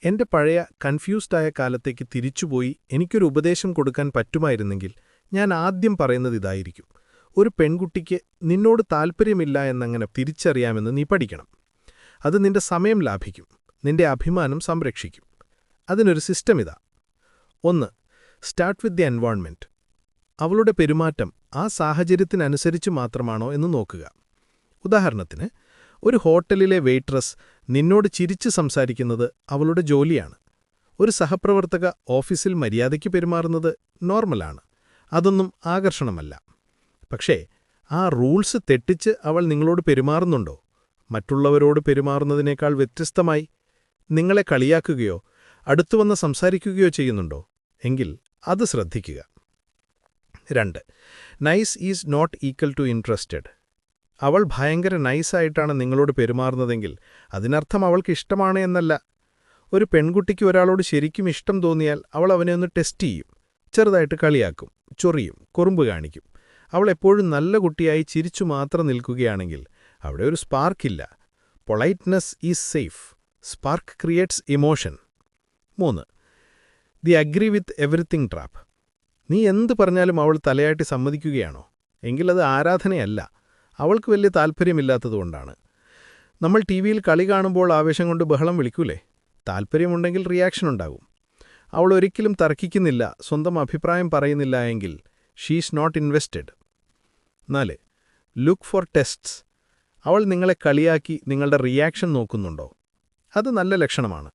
എന്റെ പഴയ കൺഫ്യൂസ്ഡായ കാലത്തേക്ക് തിരിച്ചുപോയി എനിക്കൊരു ഉപദേശം കൊടുക്കാൻ പറ്റുമായിരുന്നെങ്കിൽ ഞാൻ ആദ്യം പറയുന്നത് ഇതായിരിക്കും. ഒരു പെൺകുട്ടിക്ക് നിന്നോട് താൽപ്പര്യമില്ല എന്നങ്ങനെ തിരിച്ചറിയാമെന്ന് നീ പഠിക്കണം. അത് നിന്റെ സമയം ലാഭിക്കും, നിന്റെ അഭിമാനം സംരക്ഷിക്കും. അതിനൊരു സിസ്റ്റം ഇതാ. 1. Start with the environment. അവളുടെ പെരുമാറ്റം ആ സാഹചര്യത്തിനനുസരിച്ച് മാത്രമാണോ എന്ന് നോക്കുക. ഉദാഹരണത്തിന്, ഒരു ഹോട്ടലിലെ വെയിട്രസ് നിന്നോട് ചിരിച്ച് സംസാരിക്കുന്നത് അവളുടെ ജോലിയാണ്. ഒരു സഹപ്രവർത്തക ഓഫീസിൽ മര്യാദയ്ക്ക് പെരുമാറുന്നത് നോർമലാണ്. അതൊന്നും ആകർഷണമല്ല. പക്ഷേ ആ റൂൾസ് തെറ്റിച്ച് അവൾ നിങ്ങളോട് പെരുമാറുന്നുണ്ടോ? മറ്റുള്ളവരോട് പെരുമാറുന്നതിനേക്കാൾ വ്യത്യസ്തമായി നിങ്ങളെ കളിയാക്കുകയോ അടുത്തുവന്ന് സംസാരിക്കുകയോ ചെയ്യുന്നുണ്ടോ? എങ്കിൽ അത് ശ്രദ്ധിക്കുക. 2. Nice is not equal to interested. അവൾ ഭയങ്കര നൈസായിട്ടാണ് നിങ്ങളോട് പെരുമാറുന്നതെങ്കിൽ അതിനർത്ഥം അവൾക്ക് ഇഷ്ടമാണ് എന്നല്ല. ഒരു പെൺകുട്ടിക്ക് ഒരാളോട് ശരിക്കും ഇഷ്ടം തോന്നിയാൽ അവൾ അവനെ ഒന്ന് ടെസ്റ്റ് ചെയ്യും, ചെറുതായിട്ട് കളിയാക്കും, ചൊറിയും, കുറുമ്പ് കാണിക്കും. അവൾ എപ്പോഴും നല്ല കുട്ടിയായി ചിരിച്ചു മാത്രം നിൽക്കുകയാണെങ്കിൽ അവിടെ ഒരു സ്പാർക്കില്ല. Politeness is safe. Spark creates emotion. 3. The agree with everything trap. നീ എന്ത് പറഞ്ഞാലും അവൾ തലയാട്ടി സമ്മതിക്കുകയാണോ? എങ്കിൽ അത് ആരാധനയല്ല, അവൾക്ക് വലിയ താൽപ്പര്യമില്ലാത്തതുകൊണ്ടാണ്. നമ്മൾ ടിവിയിൽ കളി കാണുമ്പോൾ ആവേശം കൊണ്ട് ബഹളം വിളിക്കൂലേ? താൽപ്പര്യമുണ്ടെങ്കിൽ റിയാക്ഷൻ ഉണ്ടാകും. അവൾ ഒരിക്കലും തർക്കിക്കുന്നില്ല, സ്വന്തം അഭിപ്രായം പറയുന്നില്ല എങ്കിൽ she's not invested. 4. Look for tests. അവൾ നിങ്ങളെ കളിയാക്കി നിങ്ങളുടെ റിയാക്ഷൻ നോക്കുന്നുണ്ടോ? അത് നല്ല ലക്ഷണമാണ്.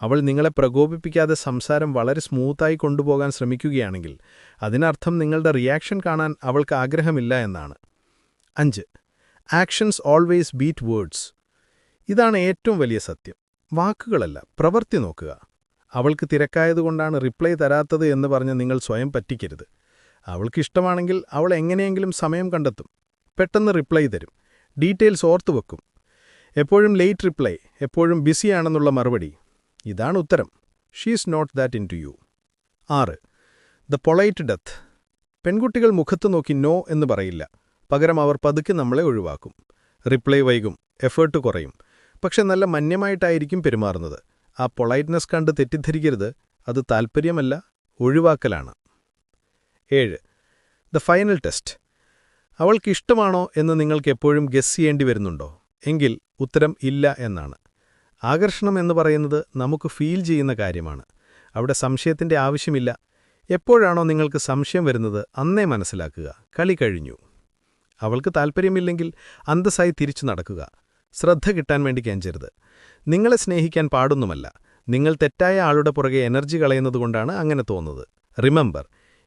അവൾ നിങ്ങളെ പ്രകോപിപ്പിക്കാതെ സംസാരം വളരെ സ്മൂത്തായി കൊണ്ടുപോകാൻ ശ്രമിക്കുകയാണെങ്കിൽ അതിനർത്ഥം നിങ്ങളുടെ റിയാക്ഷൻ കാണാൻ അവൾക്ക് ആഗ്രഹമില്ല എന്നാണ്. 5. Actions always beat words. ഇതാണ് ഏറ്റവും വലിയ സത്യം. വാക്കുകളല്ല, പ്രവൃത്തി നോക്കുക. അവൾക്ക് തിരക്കായതുകൊണ്ടാണ് റിപ്ലൈ തരാത്തത് എന്ന് പറഞ്ഞ് നിങ്ങൾ സ്വയം പറ്റിക്കരുത്. അവൾക്കിഷ്ടമാണെങ്കിൽ അവൾ എങ്ങനെയെങ്കിലും സമയം കണ്ടെത്തും, പെട്ടെന്ന് റിപ്ലൈ തരും, ഡീറ്റെയിൽസ് ഓർത്തുവെക്കും. എപ്പോഴും ലേറ്റ് റിപ്ലൈ, എപ്പോഴും ബിസിയാണെന്നുള്ള മറുപടി. ഇതാണ് ഉത്തരം. She's not that into you യു. 6. The polite death. പെൺകുട്ടികൾ മുഖത്ത് നോക്കി നോ എന്ന് പറയില്ല. പകരം അവർ പതുക്കെ നമ്മളെ ഒഴിവാക്കും. റിപ്ലൈ വൈകും, എഫേർട്ട് കുറയും. പക്ഷെ നല്ല മാന്യമായിട്ടായിരിക്കും പെരുമാറുന്നത്. ആ പൊളൈറ്റ്നസ് കണ്ട് തെറ്റിദ്ധരിക്കരുത്, അത് താൽപ്പര്യമല്ല, ഒഴിവാക്കലാണ്. 7. The final test. അവൾക്കിഷ്ടമാണോ എന്ന് നിങ്ങൾക്ക് എപ്പോഴും ഗസ് ചെയ്യേണ്ടി വരുന്നുണ്ടോ? എങ്കിൽ ഉത്തരം ഇല്ല എന്നാണ്. ആകർഷണം എന്ന് പറയുന്നത് നമുക്ക് ഫീൽ ചെയ്യുന്ന കാര്യമാണ്. അവിടെ സംശയത്തിന്റെ ആവശ്യമില്ല. എപ്പോഴാണോ നിങ്ങൾക്ക് സംശയം വരുന്നത് അന്നേ മനസ്സിലാക്കുക, കളി കഴിഞ്ഞു. അവൾക്ക് താൽപ്പര്യമില്ലെങ്കിൽ അന്തസ്സായി തിരിച്ചു നടക്കുക. ശ്രദ്ധ കിട്ടാൻ വേണ്ടി കെഞ്ചരുത്. നിങ്ങളെ സ്നേഹിക്കാൻ പാടൊന്നുമല്ല, നിങ്ങൾ തെറ്റായ ആളുടെ പുറകെ എനർജി കളയുന്നതുകൊണ്ടാണ് അങ്ങനെ തോന്നുന്നത്. Remember,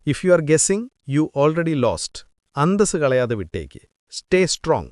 if you are guessing you already lost. അന്തസ് കളയാതെ വിട്ടേക്ക്. Stay strong.